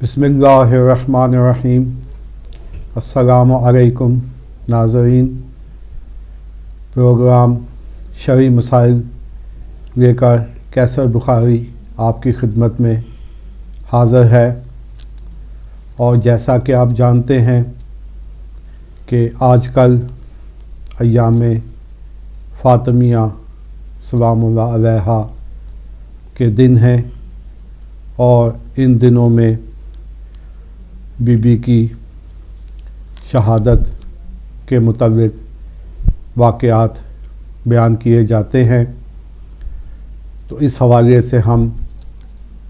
بسم اللہ الرحمن الرحیم۔ السلام علیکم ناظرین، پروگرام شرعی مسائل لے کر کیسر بخاری آپ کی خدمت میں حاضر ہے، اور جیسا کہ آپ جانتے ہیں کہ آج کل ایام فاطمیہ سلام اللہ علیہا کے دن ہیں، اور ان دنوں میں بی بی کی شہادت کے متعلق واقعات بیان کیے جاتے ہیں۔ تو اس حوالے سے ہم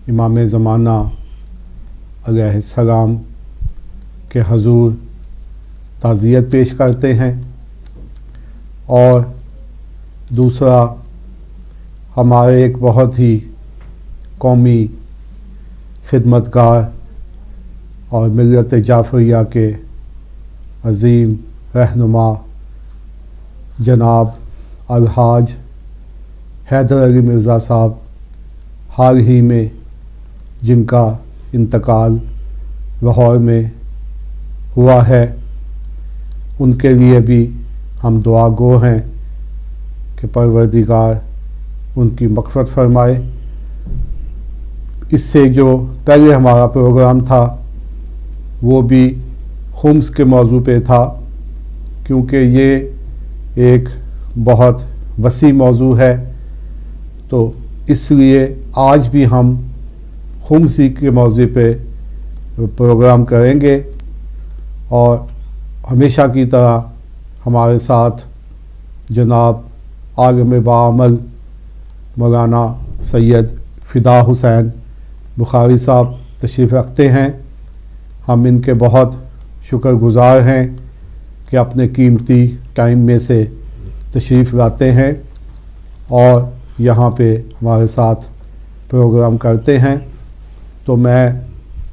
امام زمانہ علیہ السلام کے حضور تعزیت پیش کرتے ہیں، اور دوسرا ہمارے ایک بہت ہی قومی خدمتگار اور ملت جعفریہ کے عظیم رہنما جناب الحاج حیدر علی مرزا صاحب حال ہی میں جن کا انتقال لاہور میں ہوا ہے، ان کے لیے بھی ہم دعا گو ہیں کہ پروردگار ان کی مغفرت فرمائے۔ اس سے جو پہلے ہمارا پروگرام تھا وہ بھی خمس کے موضوع پہ تھا، کیونکہ یہ ایک بہت وسیع موضوع ہے، تو اس لیے آج بھی ہم خمسی کے موضوع پہ پروگرام کریں گے، اور ہمیشہ کی طرح ہمارے ساتھ جناب عالم باعمل مولانا سید فدا حسین بخاری صاحب تشریف رکھتے ہیں۔ ہم ان کے بہت شکر گزار ہیں کہ اپنے قیمتی ٹائم میں سے تشریف لاتے ہیں اور یہاں پہ ہمارے ساتھ پروگرام کرتے ہیں۔ تو میں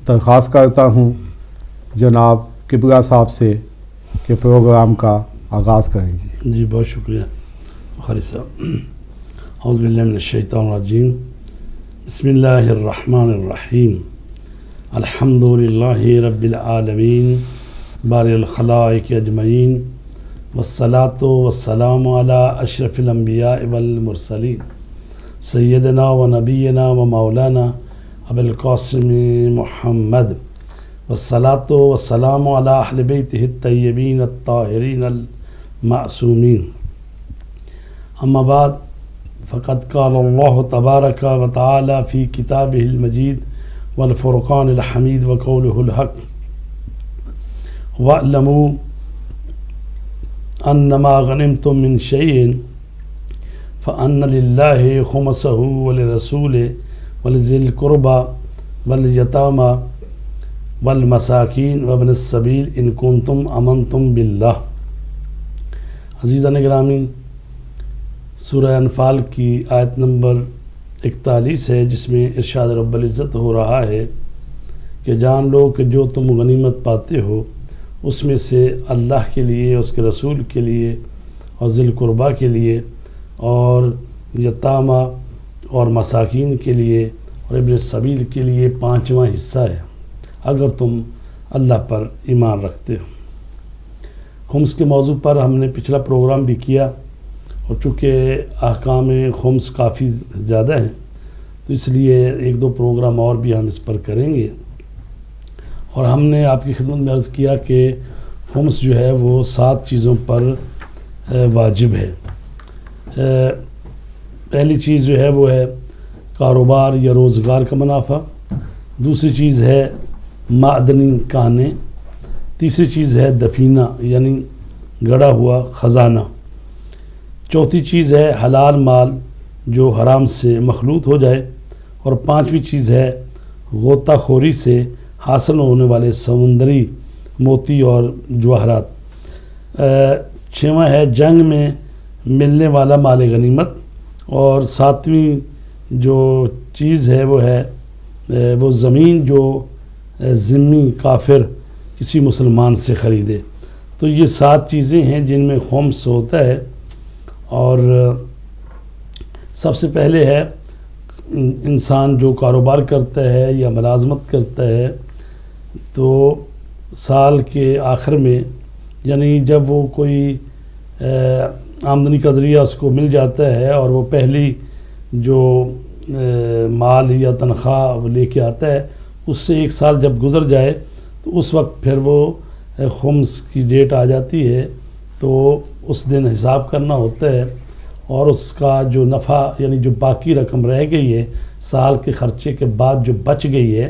درخواست کرتا ہوں جناب قبلہ صاحب سے کہ پروگرام کا آغاز کریں۔ جی بہت شکریہ بخاری صاحب۔ اعوذ باللہ من الشیطان الرجیم، بسم اللہ الرحمن الرحیم، الحمد للہ رب العالمین باری الخلائق اجمعین، والصلاة والسلام علی اشرف الانبیاء والمرسلین، سیدنا و نبینا و مولانا ابو القاسم محمد، والصلاة والسلام علی اہل بیتہ الطیبین الطاہرین المعصومین۔ اما بعد، فقد قال اللہ تبارک و تعالی فی کتابہ المجید والفرقان الحمید وقولہ الحق، وَاعْلَمُوا أَنَّمَا غَنِمْتُم مِّن شَيْءٍ فَأَنَّ لِلَّهِ خُمُسَهُ وَلِلرَّسُولِ وَلِذِي الْقُرْبَى وَالْيَتَامَى وَالْمَسَاكِينِ وَابْنِ السَّبِيلِ إِن كُنتُمْ آمَنْتُم بِاللَّهِ۔ عزیزان گرامی، سورہ انفال کی آیت نمبر 41 ہے، جس میں ارشاد رب العزت ہو رہا ہے کہ جان لو کہ جو تم غنیمت پاتے ہو اس میں سے اللہ کے لیے، اس کے رسول کے لیے، اور ذی القربیٰ کے لیے، اور یتامہ اور مساکین کے لیے، اور ابن السبیل کے لیے 5واں حصہ ہے، اگر تم اللہ پر ایمان رکھتے ہو۔ خمس کے موضوع پر ہم نے پچھلا پروگرام بھی کیا، اور چونکہ احکام خمس کافی زیادہ ہیں تو اس لیے 1-2 پروگرام اور بھی ہم اس پر کریں گے۔ اور ہم نے آپ کی خدمت میں عرض کیا کہ خمس جو ہے وہ 7 چیزوں پر واجب ہے۔ پہلی چیز جو ہے وہ ہے کاروبار یا روزگار کا منافع، دوسری چیز ہے معدنی کانیں، تیسری چیز ہے دفینہ یعنی گڑا ہوا خزانہ، چوتھی چیز ہے حلال مال جو حرام سے مخلوط ہو جائے، اور 5ویں چیز ہے غوطہ خوری سے حاصل ہونے والے سمندری موتی اور جواہرات، 6واں ہے جنگ میں ملنے والا مال غنیمت، اور 7ویں جو چیز ہے وہ ہے وہ زمین جو ذمی کافر کسی مسلمان سے خریدے۔ تو یہ 7 چیزیں ہیں جن میں خمس ہوتا ہے۔ اور سب سے پہلے ہے انسان جو کاروبار کرتا ہے یا ملازمت کرتا ہے تو سال کے آخر میں یعنی جب وہ کوئی آمدنی کا ذریعہ اس کو مل جاتا ہے اور وہ پہلی جو مال یا تنخواہ وہ لے کے آتا ہے، اس سے 1 سال جب گزر جائے تو اس وقت پھر وہ خمس کی ڈیٹ آ جاتی ہے، تو اس دن حساب کرنا ہوتا ہے اور اس کا جو نفع یعنی جو باقی رقم رہ گئی ہے سال کے خرچے کے بعد جو بچ گئی ہے،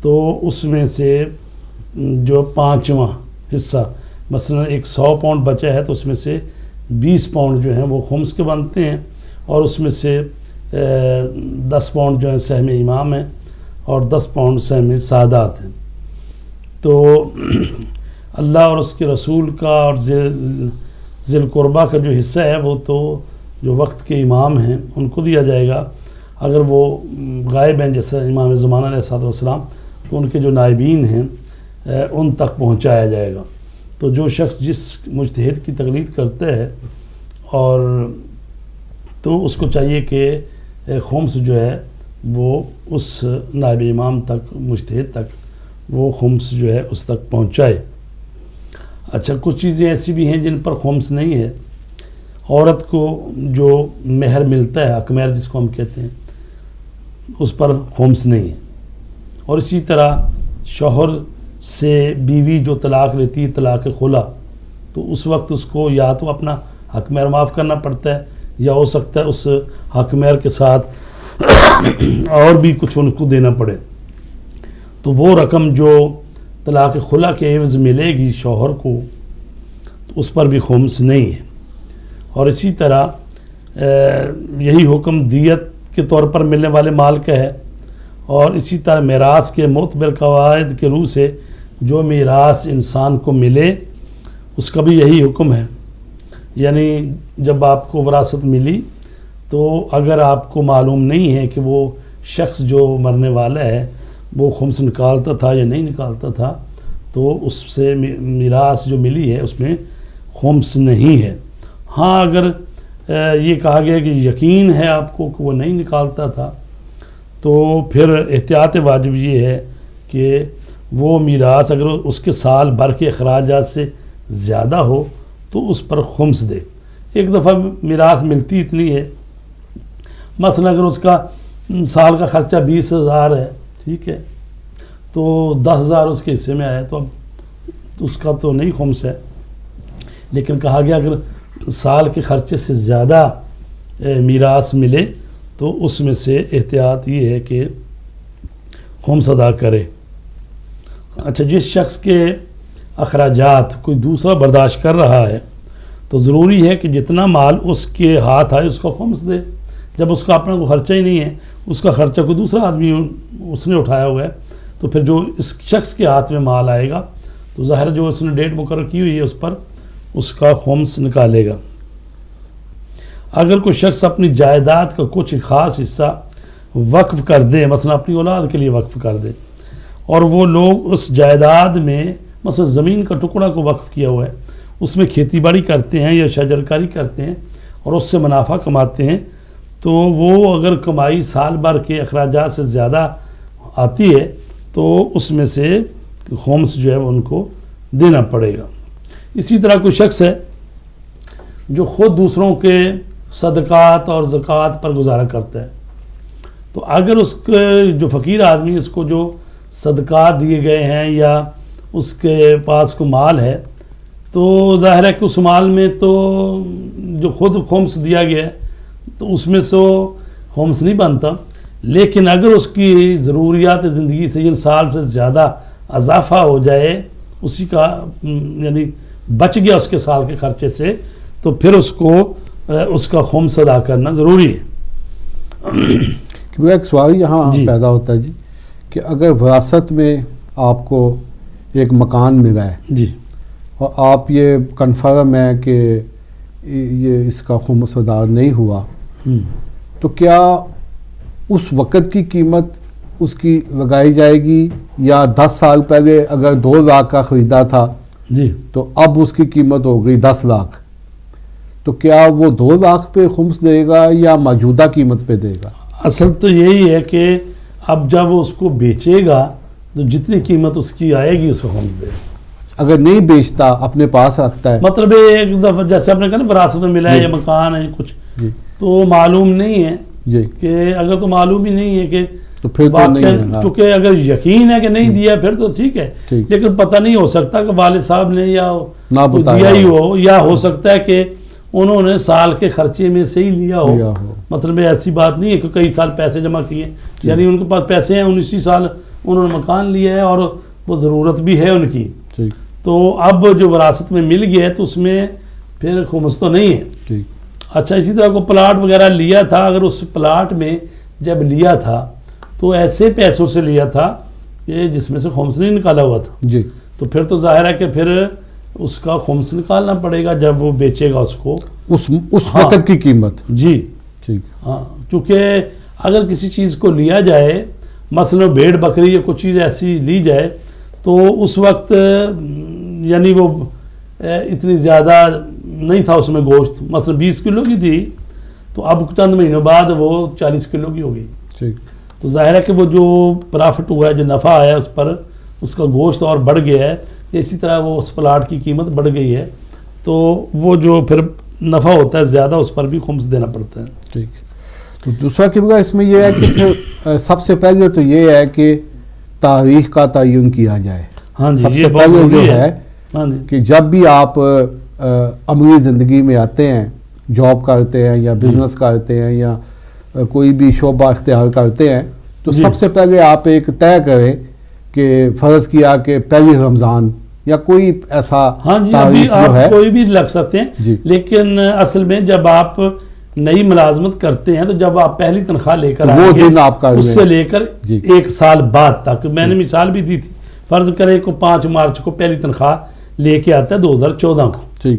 تو اس میں سے جو 5واں حصہ مثلا 100 پاؤنڈ بچا ہے تو اس میں سے 20 پاؤنڈ جو ہیں وہ خمس کے بنتے ہیں، اور اس میں سے 10 پاؤنڈ جو ہیں سہم امام ہیں اور 10 پاؤنڈ سہم سادات ہیں۔ تو اللہ اور اس کے رسول کا اور ذی القربہ کا جو حصہ ہے وہ تو جو وقت کے امام ہیں ان کو دیا جائے گا، اگر وہ غائب ہیں جیسے امام زمانہ علیہ الصلوۃ والسلام تو ان کے جو نائبین ہیں ان تک پہنچایا جائے گا۔ تو جو شخص جس مجتہد کی تقلید کرتا ہے اور تو اس کو چاہیے کہ خمس جو ہے وہ اس نائب امام تک مجتہد تک وہ خمس جو ہے اس تک پہنچائے۔ اچھا، کچھ چیزیں ایسی بھی ہیں جن پر خمس نہیں ہے۔ عورت کو جو مہر ملتا ہے، حق مہر جس کو ہم کہتے ہیں، اس پر خمس نہیں ہے۔ اور اسی طرح شوہر سے بیوی جو طلاق لیتی ہے طلاق خلا، تو اس وقت اس کو یا تو اپنا حق مہر معاف کرنا پڑتا ہے یا ہو سکتا ہے اس حق مہر کے ساتھ اور بھی کچھ ان کو دینا پڑے، تو وہ رقم جو طلاق خلا کے عوض ملے گی شوہر کو تو اس پر بھی خمس نہیں ہے۔ اور اسی طرح یہی حکم دیت کے طور پر ملنے والے مال کا ہے، اور اسی طرح میراث کے معتبر قواعد کے روح سے جو میراث انسان کو ملے اس کا بھی یہی حکم ہے۔ یعنی جب آپ کو وراثت ملی تو اگر آپ کو معلوم نہیں ہے کہ وہ شخص جو مرنے والا ہے وہ خمس نکالتا تھا یا نہیں نکالتا تھا، تو اس سے میراث جو ملی ہے اس میں خمس نہیں ہے۔ ہاں، اگر یہ کہا گیا کہ یقین ہے آپ کو کہ وہ نہیں نکالتا تھا، تو پھر احتیاط واجب یہ ہے کہ وہ میراث اگر اس کے سال بھر کے اخراجات سے زیادہ ہو تو اس پر خمس دے۔ ایک دفعہ میراث ملتی اتنی ہے، مثلا اگر اس کا سال کا خرچہ 20,000 ہے، ٹھیک ہے، تو 10,000 اس کے حصے میں آیا تو اب اس کا تو نہیں خمس ہے، لیکن کہا گیا اگر سال کے خرچے سے زیادہ میراث ملے تو اس میں سے احتیاط یہ ہے کہ خمس ادا کرے۔ اچھا، جس شخص کے اخراجات کوئی دوسرا برداشت کر رہا ہے تو ضروری ہے کہ جتنا مال اس کے ہاتھ آئے اس کا خمس دے۔ جب اس کا اپنا کوئی خرچہ ہی نہیں ہے، اس کا خرچہ کوئی دوسرا آدمی اس نے اٹھایا ہوا ہے، تو پھر جو اس شخص کے ہاتھ میں مال آئے گا تو ظاہر جو اس نے ڈیٹ مقرر کی ہوئی ہے اس پر اس کا خمس نکالے گا۔ اگر کوئی شخص اپنی جائیداد کا کچھ خاص حصہ وقف کر دے، مثلا اپنی اولاد کے لیے وقف کر دے، اور وہ لوگ اس جائیداد میں مثلا زمین کا ٹکڑا کو وقف کیا ہوا ہے، اس میں کھیتی باڑی کرتے ہیں یا شجرکاری کرتے ہیں اور اس سے منافع کماتے ہیں، تو وہ اگر کمائی سال بھر کے اخراجات سے زیادہ آتی ہے تو اس میں سے خمس جو ہے ان کو دینا پڑے گا۔ اسی طرح کوئی شخص ہے جو خود دوسروں کے صدقات اور زکوٰۃ پر گزارا کرتا ہے، تو اگر اس کے جو فقیر آدمی اس کو جو صدقات دیے گئے ہیں یا اس کے پاس کو مال ہے، تو ظاہر ہے کہ اس مال میں تو جو خود خمس دیا گیا ہے تو اس میں سے خمس نہیں بنتا، لیکن اگر اس کی ضروریات زندگی سے ان سال سے زیادہ اضافہ ہو جائے، اسی کا یعنی بچ گیا اس کے سال کے خرچے سے، تو پھر اس کو اس کا خمس ادا کرنا ضروری ہے۔ ایک سوال یہاں پیدا ہوتا ہے جی کہ اگر وراثت میں آپ کو ایک مکان ملا ہے جی، اور آپ یہ کنفرم ہے کہ یہ اس کا خمس ادا نہیں ہوا، تو کیا اس وقت کی قیمت اس کی لگائی جائے گی، یا 10 سال پہلے اگر 2 لاکھ کا خریدا تھا جی تو اب اس کی قیمت ہو گئی 10 لاکھ، تو کیا وہ 2 لاکھ پہ خمس دے گا یا موجودہ قیمت پہ دے گا؟ اصل تو یہی ہے کہ اب جب وہ اس کو بیچے گا تو جتنی قیمت اس کی آئے گی اس کو خمس دے. اگر نہیں بیچتا اپنے پاس رکھتا ہے, مطلب ایک دفعہ جیسے آپ نے کہا نا وراثت میں ملا ہے یا مکان ہے کچھ, تو معلوم نہیں ہے جی, کہ اگر تو معلوم ہی نہیں ہے کہ تو پھر تو نہیں ہے. چونکہ اگر یقین ہے کہ نہیں دیا پھر تو ٹھیک ہے, لیکن پتہ نہیں ہو سکتا کہ والد صاحب نے یا دیا ہی ہو, یا ہو سکتا ہے کہ انہوں نے سال کے خرچے میں سے ہی لیا ہو. مطلب ایسی بات نہیں ہے کہ کئی سال پیسے جمع کیے, یعنی ان کے پاس پیسے ہیں, 19 سال انہوں نے مکان لیا ہے اور وہ ضرورت بھی ہے ان کی, تو اب جو وراثت میں مل گیا ہے تو اس میں پھر خمس تو نہیں ہے. اچھا, اسی طرح کو پلاٹ وغیرہ لیا تھا, اگر اس پلاٹ میں جب لیا تھا تو ایسے پیسوں سے لیا تھا کہ جس میں سے خمس نہیں نکالا ہوا تھا جی, تو پھر تو ظاہر ہے کہ پھر اس کا خمس نکالنا پڑے گا جب وہ بیچے گا اس کو, اس وقت کی قیمت. جی ہاں, کیونکہ اگر کسی چیز کو لیا جائے, مثلا بھیڑ بکری یا کچھ چیز ایسی لی جائے, تو اس وقت یعنی وہ اتنی زیادہ نہیں تھا اس میں گوشت, مثلا 20 کلو کی تھی تو اب چند مہینوں بعد وہ 40 کلو کی ہوگی. تو ظاہر ہے کہ وہ جو پرافٹ ہوا ہے, جو نفع آیا اس پر, اس کا گوشت اور بڑھ گیا ہے, اسی طرح وہ اس پلاٹ کی قیمت بڑھ گئی ہے, تو وہ جو پھر نفع ہوتا ہے زیادہ اس پر بھی خمس دینا پڑتا ہے. ٹھیک, تو دوسرا قبلہ اس میں یہ ہے کہ پھر سب سے پہلے تو یہ ہے کہ تاریخ کا تعین کیا جائے. ہاں جی, سب سے پہلے جو ہے کہ جب بھی آپ عملی زندگی میں آتے ہیں, جاب کرتے ہیں یا بزنس کرتے ہیں یا کوئی بھی شعبہ اختیار کرتے ہیں, تو سب سے پہلے آپ ایک طے کریں کہ فرض کیا کہ پہلی رمضان یا کوئی ایسا تاریخ جو ہے, کوئی بھی لگ سکتے ہیں, لیکن اصل میں جب آپ نئی ملازمت کرتے ہیں تو جب آپ پہلی تنخواہ لے کر وہ دن آپ کا اس سے لے کر 1 سال بعد تک, میں نے مثال بھی دی تھی, فرض کرے کو 5 مارچ کو پہلی تنخواہ لے کے آتا ہے 2014 کو,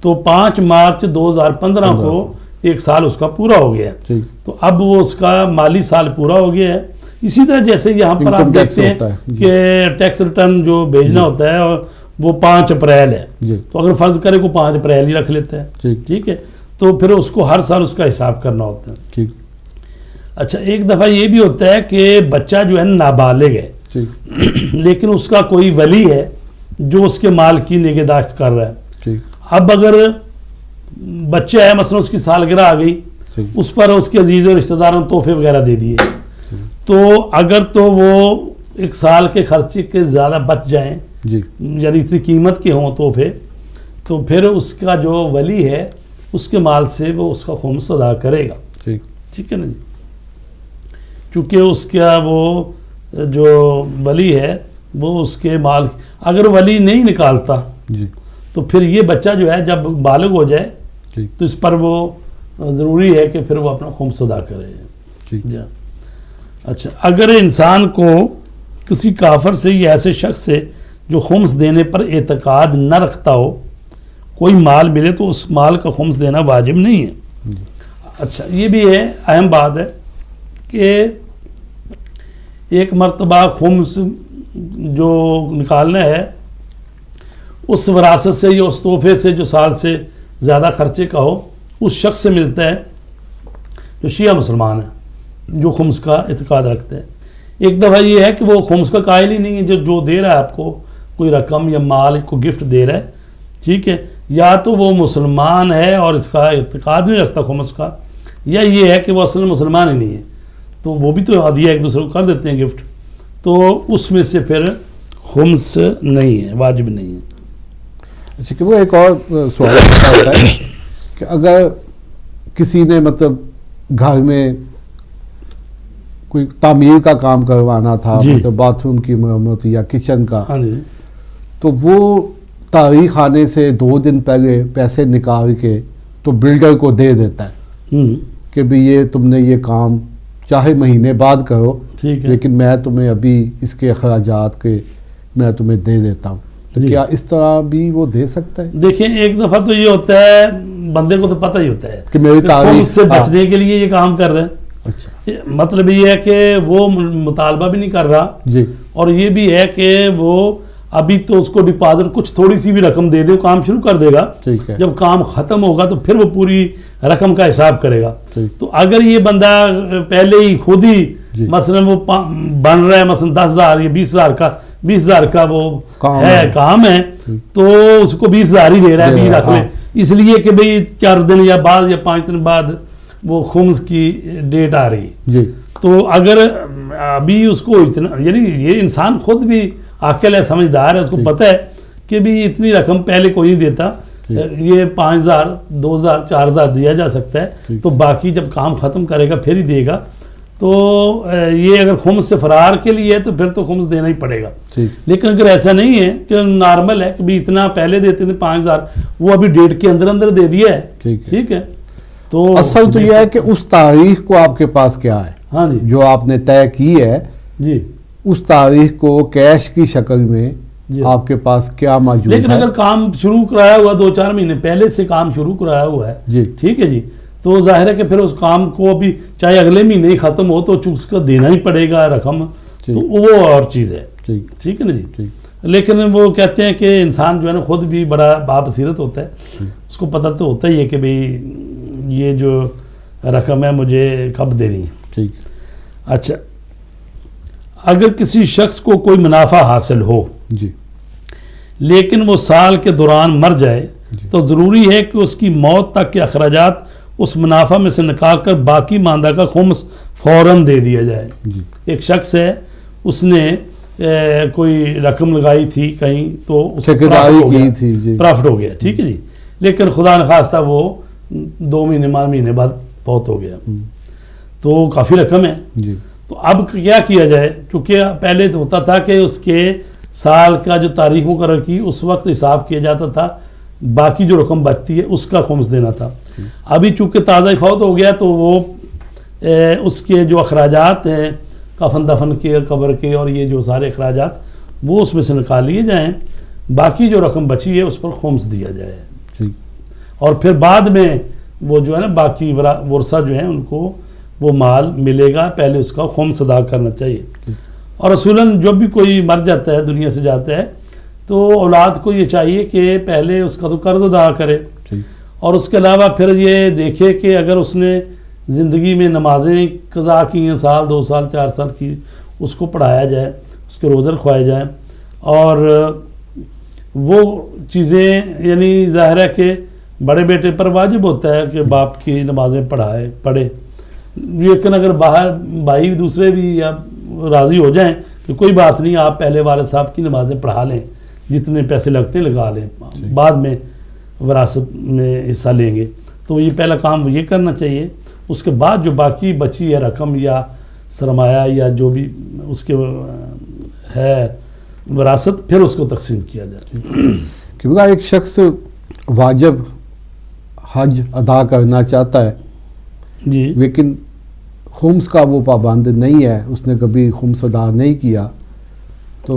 تو 5 مارچ 2015 کو 1 سال اس کا پورا ہو گیا ہے, تو اب وہ اس کا مالی سال پورا ہو گیا ہے. اسی طرح جیسے یہاں پر آپ دیکھتے ہیں کہ ٹیکس ریٹرن جو بھیجنا ہوتا ہے اور وہ 5 اپریل ہے, تو اگر فرض کرے کو 5 اپریل ہی رکھ لیتا ہے, ٹھیک ہے, تو پھر اس کو ہر سال اس کا حساب کرنا ہوتا ہے. اچھا, ایک دفعہ یہ بھی ہوتا ہے کہ بچہ جو ہے نابالغ ہے, لیکن اس کا کوئی ولی ہے جو اس کے مال کی نگہداشت کر رہا ہے. اب اگر بچہ ہے, مثلا اس کی سالگرہ آ گئی, اس پر اس کے عزیز و رشتہ داروں نے تحفے وغیرہ دے دیے, تو اگر تو وہ 1 سال کے خرچے کے زیادہ بچ جائیں, یعنی اتنی قیمت کے ہوں تحفے, تو پھر اس کا جو ولی ہے اس کے مال سے وہ اس کا خمس ادا کرے گا. ٹھیک ہے نا جی, چونکہ اس کا وہ جو ولی ہے وہ اس کے مال, اگر ولی نہیں نکالتا تو پھر یہ بچہ جو ہے جب بالغ ہو جائے تو اس پر وہ ضروری ہے کہ پھر وہ اپنا خمس ادا کرے. اچھا, اگر انسان کو کسی کافر سے یا ایسے شخص سے جو خمس دینے پر اعتقاد نہ رکھتا ہو کوئی مال ملے تو اس مال کا خمس دینا واجب نہیں ہے. اچھا, یہ بھی ہے اہم بات ہے کہ ایک مرتبہ خمس جو نکالنا ہے اس وراثت سے یا اس تحفے سے جو سال سے زیادہ خرچے کا ہو, اس شخص سے ملتا ہے جو شیعہ مسلمان ہے, جو خمس کا اعتقاد رکھتے ہیں. ایک دفعہ یہ ہے کہ وہ خمس کا قائل ہی نہیں ہے, جو دے رہا ہے آپ کو کوئی رقم یا مال کو گفٹ دے رہا ہے, ٹھیک ہے, یا تو وہ مسلمان ہے اور اس کا اعتقاد نہیں رکھتا خمس کا, یا یہ ہے کہ وہ اصل مسلمان ہی نہیں ہے, تو وہ بھی تو ہدیہ ایک دوسرے کو کر دیتے ہیں گفٹ, تو اس میں سے پھر خمس نہیں ہے, واجب نہیں ہے. اچھا, کہ وہ ایک اور سوال ہوتا ہے کہ اگر کسی نے مطلب گھر میں کوئی تعمیر کا کام کروانا تھا, مطلب باتھ روم کی مرمت یا کچن کا, تو وہ تاریخ آنے سے 2 دن پہلے پیسے نکال کے تو بلڈر کو دے دیتا ہے کہ بھی یہ تم نے یہ کام چاہے مہینے بعد کرو, لیکن میں تمہیں ابھی اس کے اخراجات کے میں تمہیں دے دیتا ہوں. تو کیا اس طرح بھی وہ دے سکتا ہے؟ دیکھیں, ایک دفعہ تو یہ ہوتا ہے بندے کو تو پتہ ہی ہوتا ہے کہ میری تاریخ سے بچنے کے لیے یہ کام کر رہے ہیں. مطلب یہ ہے کہ وہ مطالبہ بھی نہیں کر رہا, اور یہ بھی ہے کہ وہ ابھی تو اس کو ڈپازٹ کچھ تھوڑی سی بھی رقم دے دے, کام شروع کر دے گا, جب کام ختم ہوگا تو پھر وہ پوری رقم کا حساب کرے گا. تو اگر یہ بندہ پہلے ہی خود ہی جی۔ مثلا وہ بن رہا ہے مثلا 10,000 یا 20,000 کا وہ کام ہے تو اس کو 20,000 ہی دے رہا ہے 20 رکھ لیں، اس لیے کہ بھئی 4 دن یا بعد یا 5 دن بعد وہ خمس کی ڈیٹ آ رہی ہے۔ جی۔ تو اگر ابھی اس کو اتنا، یعنی یہ انسان خود بھی عاقل ہے، سمجھدار ہے، اس کو پتہ ہے کہ بھی اتنی رقم پہلے کوئی نہیں دیتا، یہ 5,000 2,000 4,000 دیا جا سکتا ہے، تو باقی جب کام ختم کرے گا پھر ہی دے گا۔ تو یہ اگر خمس سے فرار کے لیے ہے تو پھر تو خمس دینا ہی پڑے گا۔ لیکن اگر ایسا نہیں ہے کہ نارمل ہے کہ بھی اتنا پہلے دیتے تھے 5,000، وہ ابھی ڈیٹ کے اندر دے دیا ہے، ٹھیک ہے، تو اصل تو یہ ہے کہ اس تاریخ کو آپ کے پاس کیا ہے، ہاں جی، جو آپ نے طے کی ہے، جی، اس تاریخ کو کیش کی شکل میں آپ کے پاس کیا موجود ہے۔ لیکن اگر کام شروع کرایا ہوا 2-4 مہینے پہلے سے کام شروع کرایا ہوا ہے، جی، ٹھیک ہے جی، تو ظاہر ہے کہ پھر اس کام کو ابھی چاہے اگلے مہینے ہی ختم ہو تو اس کا دینا ہی پڑے گا رقم، تو وہ اور چیز ہے، ٹھیک ہے نا جی۔ لیکن وہ کہتے ہیں کہ انسان جو ہے نا خود بھی بڑا بابصیرت ہوتا ہے، اس کو پتہ تو ہوتا ہی ہے کہ بھئی یہ جو رقم ہے مجھے کب دینی ہے۔ ٹھیک۔ اچھا، اگر کسی شخص کو کوئی منافع حاصل ہو جی، لیکن وہ سال کے دوران مر جائے تو ضروری ہے کہ اس کی موت تک کے اخراجات اس منافع میں سے نکال کر باقی ماندہ کا خمس فوراً دے دیا جائے۔ ایک شخص ہے، اس نے کوئی رقم لگائی تھی کہیں تو اس کو پرافٹ ہو گیا، ٹھیک ہے جی، لیکن خدا نخواستہ وہ 2 مہینے بعد فوت ہو گیا، تو کافی رقم ہے۔ تو اب کیا کیا جائے، چونکہ پہلے تو ہوتا تھا کہ اس کے سال کا جو تاریخ مقرر کی اس وقت حساب کیا جاتا تھا، باقی جو رقم بچتی ہے اس کا خمس دینا تھا۔ ابھی چونکہ تازہ فوت ہو گیا تو وہ اس کے جو اخراجات ہیں کفن دفن کے، قبر کے، اور یہ جو سارے اخراجات وہ اس میں سے نکال لیے جائیں، باقی جو رقم بچی ہے اس پر خمس دیا جائے، اور پھر بعد میں وہ جو ہے نا باقی ورثہ جو ہیں ان کو وہ مال ملے گا، پہلے اس کا خمس ادا کرنا چاہیے۔ اور اصولاً جب بھی کوئی مر جاتا ہے، دنیا سے جاتا ہے، تو اولاد کو یہ چاہیے کہ پہلے اس کا تو قرض ادا کرے، اور اس کے علاوہ پھر یہ دیکھے کہ اگر اس نے زندگی میں نمازیں قضا کی ہیں 1 2 4 سال کی، اس کو پڑھایا جائے، اس کے روزے رکھوائے جائیں، اور وہ چیزیں یعنی ظاہر ہے کہ بڑے بیٹے پر واجب ہوتا ہے کہ باپ کی نمازیں پڑھے، لیکن اگر باہر بھائی دوسرے بھی یا راضی ہو جائیں کہ کوئی بات نہیں، آپ پہلے والد صاحب کی نمازیں پڑھا لیں، جتنے پیسے لگتے ہیں لگا لیں، بعد میں وراثت میں حصہ لیں گے، تو یہ پہلا کام یہ کرنا چاہیے۔ اس کے بعد جو باقی بچی ہے رقم یا سرمایہ یا جو بھی اس کے ہے وراثت، پھر اس کو تقسیم کیا جائے۔ کیونکہ ایک شخص واجب حج ادا کرنا چاہتا ہے جی، لیکن خمس کا وہ پابند نہیں ہے، اس نے کبھی خمس ادا نہیں کیا، تو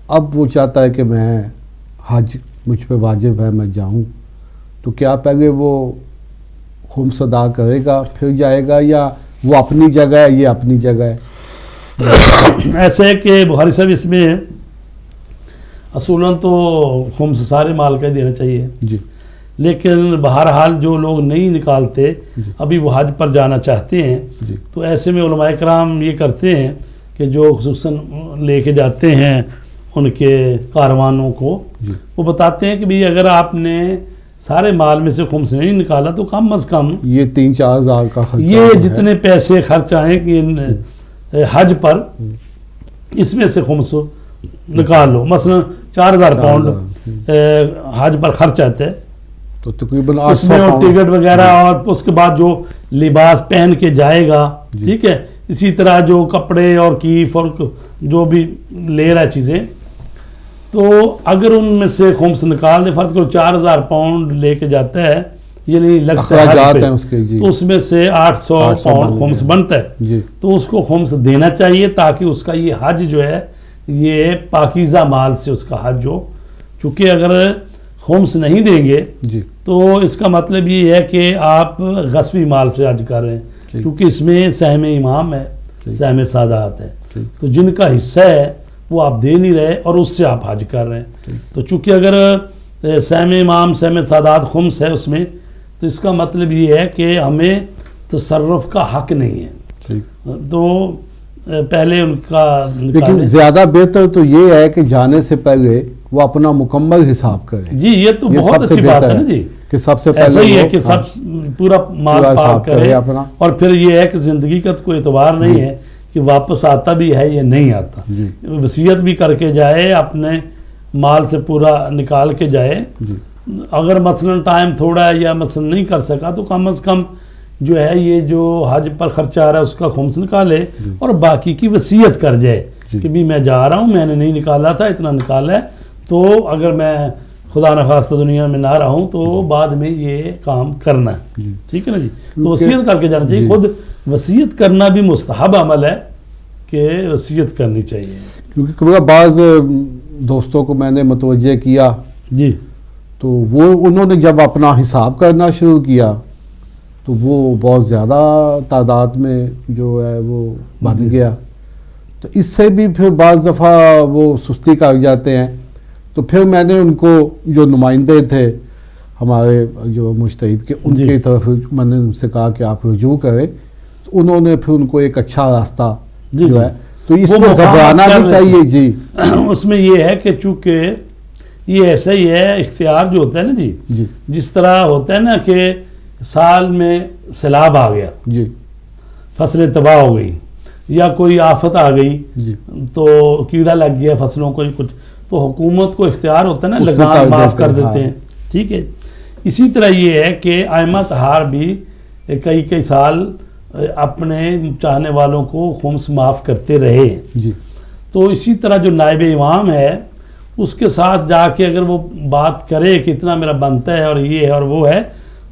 اب وہ چاہتا ہے کہ میں حج مجھ پہ واجب ہے، میں جاؤں، تو کیا پہلے وہ خمس ادا کرے گا پھر جائے گا، یا وہ اپنی جگہ ہے، یہ اپنی جگہ ہے؟ ایسا ہے کہ بخاری صاحب اس میں اصولاً تو خمس سارے مال کا ہی دینا چاہیے، جی، لیکن بہرحال جو لوگ نہیں نکالتے، ابھی وہ حج پر جانا چاہتے ہیں، تو ایسے میں علماء کرام یہ کرتے ہیں کہ جو خصوصاً لے کے جاتے ہیں ان کے کاروانوں کو، وہ بتاتے ہیں کہ بھی اگر آپ نے سارے مال میں سے خمس نہیں نکالا تو کم از کم یہ 3-4 ہزار کا خرچہ، یہ جتنے پیسے خرچ آئیں کہ حج پر، اس میں سے خمس نکال لو۔ مثلا 4,000 پاؤنڈ حج پر خرچ آتا ہے، تو تقریباً اس میں ٹکٹ وغیرہ اور اس کے بعد جو لباس پہن کے جائے گا، ٹھیک ہے، اسی طرح جو کپڑے اور کیف اور جو بھی لے رہا ہے چیزیں، تو اگر ان میں سے خمس نکال دے، فرض کرو 4,000 پاؤنڈ لے کے جاتا ہے، یعنی لگتا ہے اس کے، تو اس میں سے 800 پاؤنڈ خمس بنتا ہے، تو اس کو خمس دینا چاہیے تاکہ اس کا یہ حج جو ہے یہ پاکیزہ مال سے اس کا حج ہو۔ چونکہ اگر خمس نہیں دیں گے تو اس کا مطلب یہ ہے کہ آپ غصبی مال سے حج کر رہے ہیں، کیونکہ اس میں سہم امام ہے، سہم سادات ہے، تو جن کا حصہ ہے وہ آپ دے نہیں رہے اور اس سے آپ حج کر رہے ہیں۔ تو چونکہ اگر سہم امام سہم سادات خمس ہے اس میں، تو اس کا مطلب یہ ہے کہ ہمیں تصرف کا حق نہیں ہے، تو پہلے ان کا لیکن زیادہ بہتر تو یہ ہے کہ جانے سے پہلے وہ اپنا مکمل حساب کرے. جی یہ تو بہت اچھی بات ہے نا جی کہ سب سے پہلے ایسا ہی ہے کہ سب پورا مال پاک کرے اپنا. اور پھر یہ ہے کہ زندگی کا کوئی اعتبار نہیں ہے کہ واپس آتا بھی ہے یا نہیں آتا. وصیت بھی کر کے جائے, اپنے مال سے پورا نکال کے جائے. اگر مثلا ٹائم تھوڑا ہے یا مثلا نہیں کر سکا تو کم از کم جو ہے یہ جو حج پر خرچہ آ رہا ہے اس کا خمس نکالے اور باقی کی وصیت کر جائے کہ بھی میں جا رہا ہوں, میں نے نہیں نکالا تھا, اتنا نکالا ہے, تو اگر میں خدا نخواستہ دنیا میں نہ رہوں تو بعد میں یہ کام کرنا ہے. ٹھیک ہے نا جی. تو وصیت کر کے جانا چاہیے. خود وصیت کرنا بھی مستحب عمل ہے کہ وصیت کرنی چاہیے. کیونکہ بعض دوستوں کو میں نے متوجہ کیا جی تو وہ انہوں نے جب اپنا حساب کرنا شروع کیا تو وہ بہت زیادہ تعداد میں جو ہے وہ بن گیا. تو اس سے بھی پھر بعض دفعہ وہ سستی کر جاتے ہیں. تو پھر میں نے ان کو جو نمائندے تھے ہمارے جو مجتہد کے ان کی طرف میں نے ان سے کہا کہ آپ رجوع کریں. تو انہوں نے پھر ان کو ایک اچھا راستہ جو ہے تو اس میں گھبرانا نہیں چاہیے. جی اس میں یہ ہے کہ چونکہ یہ ایسا ہی ہے, اختیار جو ہوتا ہے نا جی جس طرح ہوتا ہے نا کہ سال میں سیلاب آ گیا, جی فصلیں تباہ ہو گئی یا کوئی آفت آ گئی, تو کیڑا لگ گیا فصلوں کو کچھ, تو حکومت کو اختیار ہوتا ہے نا لگان معاف کر دیتے ہیں. ٹھیک ہے. اسی طرح یہ ہے کہ ائمہ طہار بھی کئی سال اپنے چاہنے والوں کو خمس معاف کرتے رہے. تو اسی طرح جو نائب امام ہے اس کے ساتھ جا کے اگر وہ بات کرے کہ اتنا میرا بنتا ہے اور یہ ہے اور وہ ہے,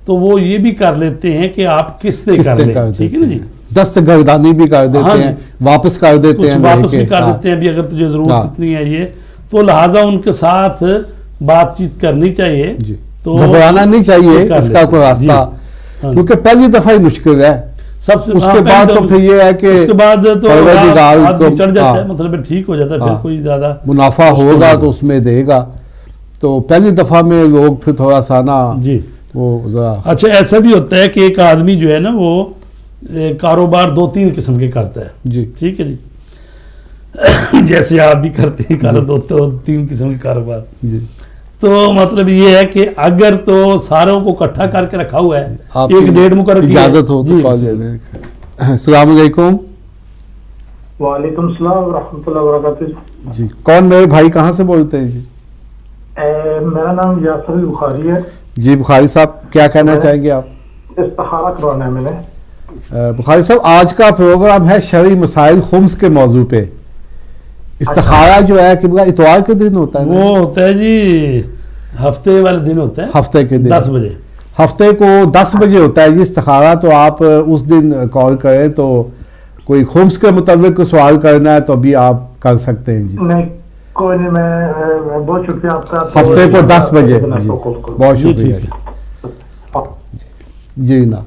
تو وہ یہ بھی کر لیتے ہیں کہ آپ قسطیں کر لیں. ٹھیک ہے نا جی. دستگردانی بھی کر دیتے ہیں, واپس کر دیتے ہیں, واپس بھی کر دیتے ہیں بھی اگر تجھے ضرورت اتنی ہے یہ, تو لہٰذا ان کے ساتھ بات چیت کرنی چاہیے. تو گھبرانا نہیں چاہیے اس کا کوئی راستہ, کیونکہ پہلی دفعہ ہی مشکل ہے. سب سے اس کے بعد تو پھر یہ ہے کہ اس کے بعد تو آدمی چڑھ جاتا ہے, مطلب ٹھیک ہو جاتا ہے, پھر کوئی زیادہ منافع ہوگا تو اس میں دے گا. تو پہلی دفعہ میں لوگ پھر تھوڑا سا نا جی وہ ذرا. اچھا ایسا بھی ہوتا ہے کہ ایک آدمی جو ہے نا وہ کاروبار 2-3 قسم کے کرتا ہے. جی ٹھیک ہے جی, جیسے آپ بھی کرتے ہیں 2-3 قسم کے کاروبار. جی تو مطلب یہ ہے کہ اگر تو ساروں کو اکٹھا کر کے رکھا ہوا ہے, ایک ڈیڑھ مقرر اجازت ہو تو کال لے لیں. السلام علیکم. وعلیکم السلام ورحمۃ اللہ وبرکاتہ. جی کون میرے بھائی, کہاں سے بولتے ہیں؟ جی میرا نام یاسر بخاری ہے. جی بخاری صاحب کیا کہنا چاہیں گے آپ؟ استخارہ کروانا ہے میں نے. بخاری صاحب آج کا پروگرام ہے شرعی مسائل خمس کے موضوع پہ. استخارہ جو ہے کہ اتوار کے دن ہوتا ہے, وہ ہوتا ہے جی ہفتے والے دن ہوتا ہے, ہفتے کے دن 10 بجے, ہفتے کو 10 بجے ہوتا ہے جی استخارہ. تو آپ اس دن کال کریں تو کوئی خمس کے مطابق سوال کرنا ہے تو ابھی آپ کر سکتے ہیں. جی نہیں کوئی نہیں, میں بہت شکریہ آپ کا. ہفتے کو 10 بجے. بہت شکریہ. جی نا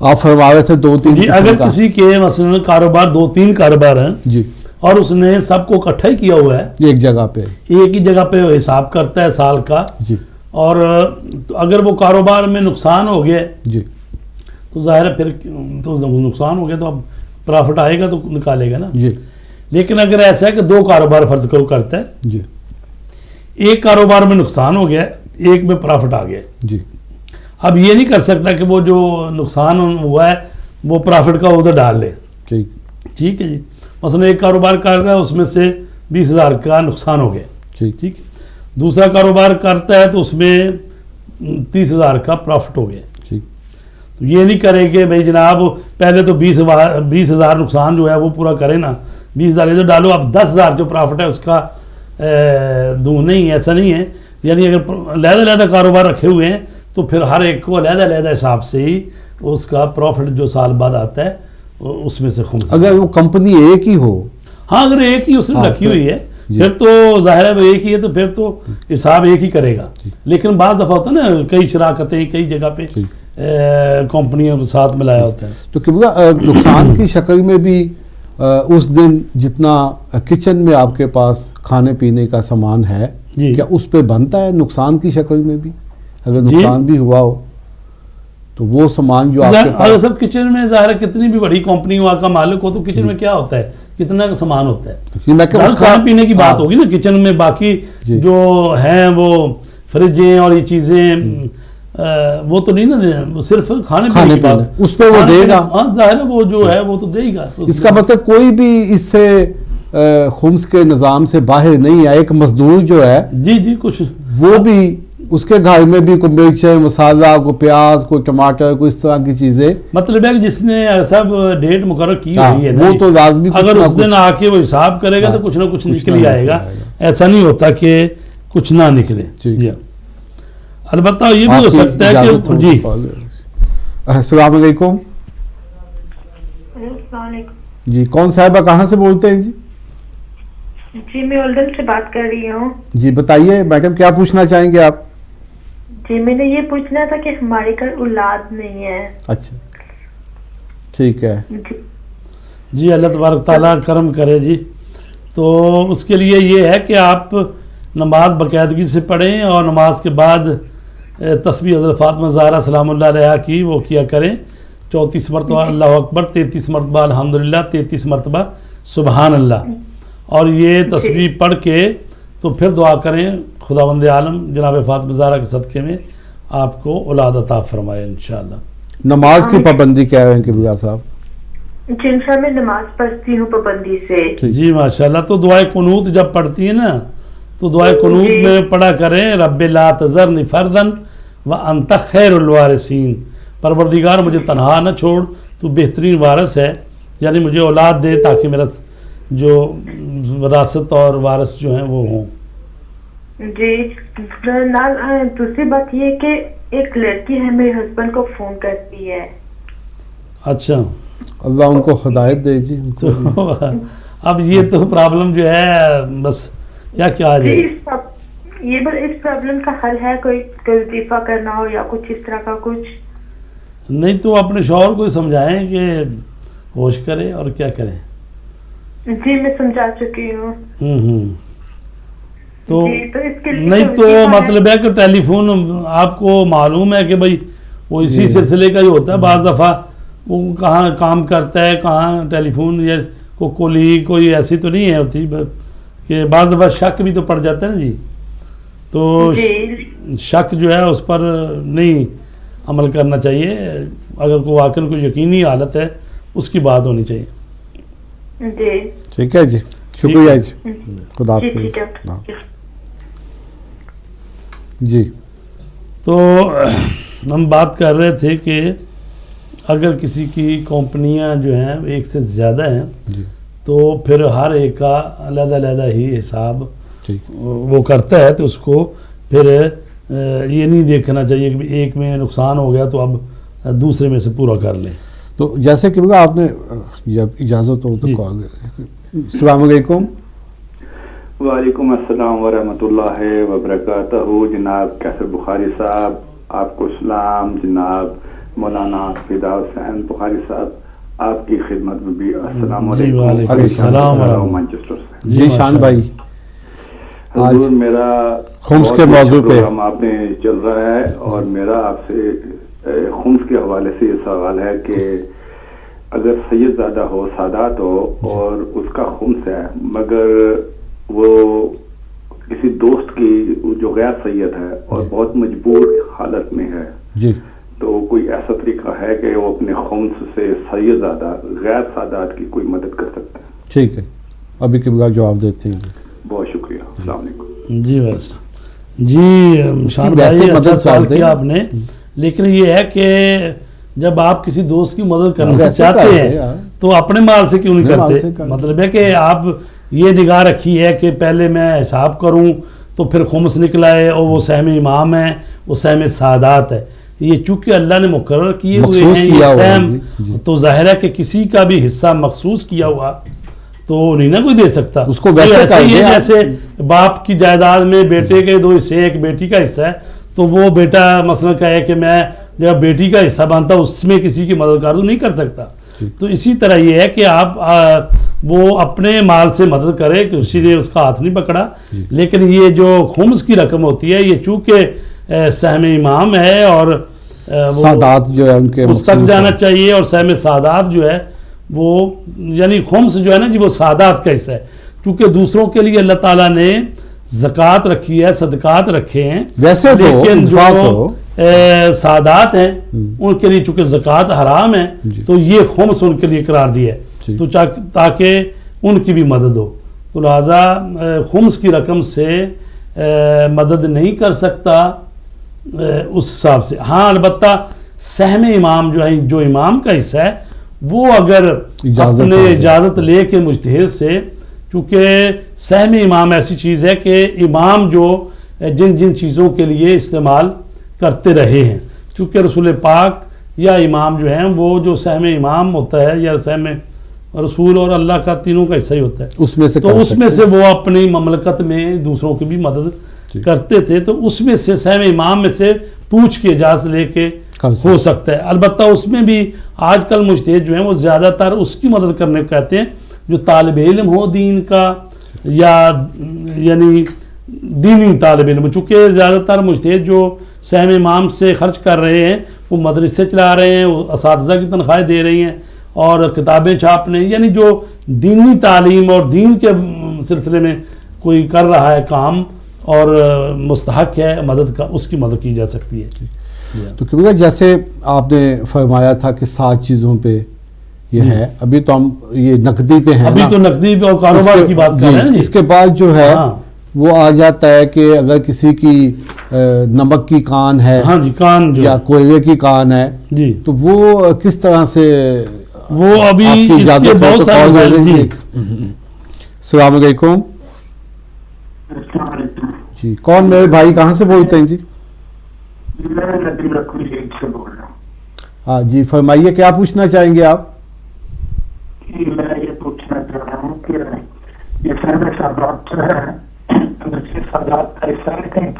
آپ فرما رہے تھے 2-3. جی اگر کسی کے مثلا کاروبار 2-3 کاروبار ہیں جی اور اس نے سب کو اکٹھا ہی کیا ہوا ہے, ایک جگہ پہ, ایک ہی جگہ پہ حساب کرتا ہے سال کا. جی اور اگر وہ کاروبار میں نقصان ہو گیا جی تو ظاہر ہے پھر تو نقصان ہو گیا تو اب پرافٹ آئے گا تو نکالے گا نا. جی لیکن اگر ایسا ہے کہ 2 کاروبار فرض کرو کرتا ہے, جی ایک کاروبار میں نقصان ہو گیا, ایک میں پرافٹ آ گیا, جی اب یہ نہیں کر سکتا کہ وہ جو نقصان ہوا ہے وہ پرافٹ کا ادھر ڈال لے. ٹھیک ہے جی. مثلا ایک کاروبار کرتا ہے اس میں سے 20,000 کا نقصان ہو گیا, ٹھیک ہے, دوسرا کاروبار کرتا ہے تو اس میں 30,000 کا پرافٹ ہو گیا. تو یہ نہیں کرے کہ بھائی جناب پہلے تو 20,000 نقصان جو ہے وہ پورا کرے نا, 20,000 ادھر ڈالو, اب 10,000 جو پرافٹ ہے اس کا دوں. نہیں, ایسا نہیں ہے. یعنی اگر علیحدہ کاروبار رکھے ہوئے ہیں تو پھر ہر ایک کو علیحدہ حساب سے ہی اس کا پروفٹ جو سال بعد آتا ہے اس میں سے خمس. اگر وہ کمپنی ایک ہی ہو, ہاں اگر ایک ہی اس نے رکھی ہوئی ہے پھر تو ظاہر ہے وہ ایک ہی ہے, تو پھر تو حساب ایک ہی کرے گا. لیکن بعض دفعہ ہوتا ہے نا کئی شراکتیں کئی جگہ پہ کمپنیوں کے ساتھ ملایا ہوتا ہے. تو کہ نقصان کی شکل میں بھی اس دن جتنا کچن میں آپ کے پاس کھانے پینے کا سامان ہے کیا اس پہ بنتا ہے نقصان کی شکل میں بھی, اگر نقصان بھی ہوا ہو تو وہ سامان جو آپ کے اگر پاس سب کچن میں ظاہر ہے کتنی بھی بڑی کمپنی ہوا کا مالک ہو تو کچن میں کیا ہوتا ہے, کتنا کا سامان ہوتا ہے. میں کہ اس کا کھانے پینے کی بات ہوگی نا کچن میں, باقی جو ہیں وہ فریجیں اور یہ چیزیں وہ تو نہیں نا, وہ صرف کھانے پینے کی بات, اس پہ وہ دے گا. ہاں ظاہر ہے وہ جو ہے وہ تو دے گا. اس کا مطلب کوئی بھی اس سے خمس کے نظام سے باہر نہیں ہے. ایک مزدور جو ہے جی کچھ وہ بھی اس کے گھر میں بھی کوئی مرچ مسالہ, کوئی پیاز, کوئی ٹماٹر, کوئی اس طرح کی چیزیں, مطلب ہے کہ جس نے سب ڈیٹ مقرر کی ہوئی ہے وہ تو لازمی اگر اس دن آ کے وہ حساب کرے گا تو کچھ نہ کچھ نکل ہی آئے گا. ایسا نہیں ہوتا کہ کچھ نہ نکلے. جی البتہ یہ بھی ہو سکتا ہے کہ جی. السلام علیکم. السلام علیکم. جی کون صاحبہ کہاں سے بولتے ہیں؟ جی میں اولڈن سے بات کر رہی ہوں. جی بتائیے میڈم کیا پوچھنا چاہیں گے آپ؟ جی میں نے یہ پوچھنا تھا کہ ہمارے گھر اولاد نہیں ہے. اچھا ٹھیک ہے. جی اللہ تبارک تعالیٰ کرم کرے. جی تو اس کے لیے یہ ہے کہ آپ نماز باقاعدگی سے پڑھیں اور نماز کے بعد تسبیح حضرت فاطمہ زہرا سلام اللہ علیہا کی وہ کیا کریں, 34 مرتبہ اللہ اکبر, 33 مرتبہ الحمدللہ, 33 مرتبہ سبحان اللہ, اور یہ تسبیح پڑھ کے تو پھر دعا کریں خداوند عالم جناب فاطمہ زہرا کے صدقے میں آپ کو اولاد عطا فرمائے انشاءاللہ. نماز کی پابندی کیا ہے کہ بھیا صاحب؟ جی انشاءاللہ میں نماز پڑھتی ہوں پابندی سے. جی ماشاءاللہ. تو دعائے قنوت جب پڑھتی ہیں نا تو دعائے قنوت میں پڑھا کریں رب لا تذرنی فردا وانت خیر الوارثین, پروردگار مجھے تنہا نہ چھوڑ, تو بہترین وارث ہے, یعنی مجھے اولاد دے تاکہ میرا جو وراثت اور وارث جو ہیں وہ ہوں. جی دوسری بات یہ کہ ایک لڑکی ہے میرے ہسبینڈ کو فون کرتی ہے. اچھا اللہ ان کو ہدایت دے. جی تو اب یہ تو پرابلم جو ہے بس کیا کیا جائے. یہ بس اس پرابلم کا حل ہے کوئی وظیفہ کرنا ہو یا کچھ اس طرح کا کچھ؟ نہیں تو اپنے شوہر کو سمجھائیں کہ ہوش کرے اور کیا کریں. جی میں سمجھا چکی ہوں. تو اس کے لیے نہیں تو مطلب ہے کہ ٹیلی فون آپ کو معلوم ہے کہ بھائی وہ اسی سلسلے کا ہی ہوتا ہے. بعض دفعہ وہ کہاں کام کرتا ہے, کہاں ٹیلی فون, یا کوئی کوئی ایسی تو نہیں ہے ہوتی کہ بعض دفعہ شک بھی تو پڑ جاتا ہے نا. جی تو شک جو ہے اس پر نہیں عمل کرنا چاہیے. اگر کوئی واقعی کوئی یقینی حالت ہے اس کی بات ہونی چاہیے. جی ٹھیک ہے. جی شکریہ. جی خدا حافظ. جی تو ہم بات کر رہے تھے کہ اگر کسی کی کمپنیاں جو ہیں ایک سے زیادہ ہیں تو پھر ہر ایک کا علیحدہ علیحدہ ہی حساب وہ کرتا ہے, تو اس کو پھر یہ نہیں دیکھنا چاہیے کہ ایک میں نقصان ہو گیا تو اب دوسرے میں سے پورا کر لیں. تو جیسے کہ آپ نے جب اجازت ہو تو السلام علیکم. وعلیکم السلام ورحمۃ اللہ وبرکاتہ. جناب کیسر بخاری صاحب آپ کو سلام. جناب مولانا فدا حسین بخاری صاحب آپ کی خدمت میں بھی السلام علیکم. مانچسٹر سے. جی شان بھائی حضور میرا خمس کے موضوع پہ ہم آپ نے چل رہا ہے, اور میرا آپ سے خمس کے حوالے سے یہ سوال ہے کہ اگر سید زادہ ہو, سادات ہو, اور اس کا خمس ہے مگر وہ کسی دوست کی جو غیر سید ہے اور بہت مجبور حالت میں ہے, جی تو کوئی ایسا طریقہ ہے کہ وہ اپنے خمس سے سید زادہ غیر سادات کی کوئی مدد کر سکتے ہیں؟ ٹھیک ہے ابھی کے بعد جواب دیتے ہیں. بہت شکریہ. السلام علیکم. جی بس جی شان بھائی اچھا سوال کیا آپ نے, لیکن یہ ہے کہ جب آپ کسی دوست کی مدد کرنا چاہتے ہیں تو اپنے مال سے کیوں نہیں کرتے. مطلب ہے کہ آپ یہ نگاہ رکھی ہے کہ پہلے میں حساب کروں تو پھر خمس نکلا ہے اور وہ سہم امام ہے, وہ سہم سعادات ہے. یہ چونکہ اللہ نے مقرر کیے ہوئے ہیں یہ سہم, تو ظاہر ہے کہ کسی کا بھی حصہ مخصوص کیا ہوا تو نہیں نہ کوئی دے سکتا. اس کو ویسے ہی ہے جیسے باپ کی جائیداد میں بیٹے کے 2 حصے, ایک بیٹی کا حصہ ہے, تو وہ بیٹا مثلا کہے کہ میں جب بیٹی کا حصہ بنتا اس میں کسی کی مدد کر دوں, نہیں کر سکتا. تو اسی طرح یہ ہے کہ آپ وہ اپنے مال سے مدد کرے, کہ اسی نے اس کا ہاتھ نہیں پکڑا. لیکن یہ جو خمس کی رقم ہوتی ہے یہ چونکہ سہم امام ہے اور سادات جو ہے ان کے اس تک جانا چاہیے. اور سہم سادات جو ہے وہ یعنی خمس جو ہے نا جی وہ سادات کا حصہ ہے, کیونکہ دوسروں کے لیے اللہ تعالیٰ نے زکوٰۃ رکھی ہے, صدقات رکھے ہیں, ویسے لیکن جو سادات ہیں ان کے لیے چونکہ زکوٰۃ حرام ہے تو یہ خمس ان کے لیے قرار دیا ہے تو تاکہ ان کی بھی مدد ہو. تو لہٰذا خمس کی رقم سے مدد نہیں کر سکتا اس حساب سے. ہاں البتہ سہم امام جو ہے, جو امام کا حصہ ہے وہ اگر اپنے اجازت لے کے مجتہد سے, چونکہ سہم امام ایسی چیز ہے کہ امام جو جن جن چیزوں کے لیے استعمال کرتے رہے ہیں, چونکہ رسول پاک یا امام جو ہیں وہ جو سہم امام ہوتا ہے یا سہم رسول اور اللہ کا تینوں کا حصہ ہی ہوتا ہے, اس میں سے وہ اپنی مملکت میں دوسروں کی بھی مدد کرتے تھے. تو اس میں سے سہم امام میں سے پوچھ کے اجازت لے کے ہو سکتا ہے. البتہ اس میں بھی آج کل مجتہد جو ہیں وہ زیادہ تر اس کی مدد کرنے کو کہتے ہیں جو طالب علم ہو دین کا, یا یعنی دینی طالب علم, چونکہ زیادہ تر مجتہد جو سہم امام سے خرچ کر رہے ہیں وہ مدرسے چلا رہے ہیں, وہ اساتذہ کی تنخواہیں دے رہی ہیں اور کتابیں چھاپنے, یعنی جو دینی تعلیم اور دین کے سلسلے میں کوئی کر رہا ہے کام اور مستحق ہے مدد کا, اس کی مدد کی جا سکتی ہے. تو کیونکہ جیسے آپ نے فرمایا تھا کہ 7 چیزوں پہ یہ ہے, ابھی تو ہم یہ نقدی پہ ہیں, ابھی تو نقدی پہ اور کاروبار کی بات کر رہے ہیں. اس کے بعد جو ہے وہ آ جاتا ہے کہ اگر کسی کی نمک کی کان ہے, ہاں جی کان جو یا کوئلے کی کان ہے جی, تو وہ کس طرح سے وہ ابھی اجازت ہو تو کال دے دیں. السلام علیکم جی, کون میرے بھائی کہاں سے بولتے ہیں جی؟ ہاں جی فرمائیے, کیا پوچھنا چاہیں گے آپ؟ میں یہ پوچھنا چاہ رہا ہوں کہ یہ سہم سادات جو ہے سادات کا حصہ ہے,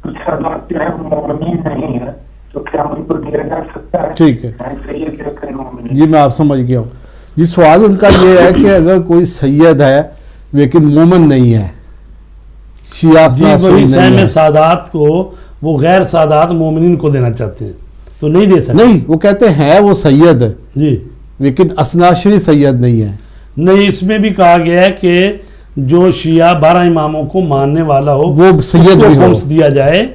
کچھ سادات جو ہے مومنین نہیں ہے, تو کیا ان کو دیا جا سکتا ہے؟ ٹھیک ہے جی, میں آپ سمجھ گیا ہوں. یہ سوال ان کا یہ ہے کہ اگر کوئی سید ہے لیکن مومن نہیں ہے, شیعہ وہی سہم سادات کو وہ غیر سادات مومنین کو دینا چاہتے ہیں تو نہیں دے سکتے. نہیں, وہ کہتے ہیں وہ سید ہے جی, لیکن اسناشری سید نہیں ہے. نہیں, اس میں بھی کہا گیا ہے کہ جو شیعہ 12 اماموں کو ماننے والا ہو وہ سید کو خمس دیا جائے,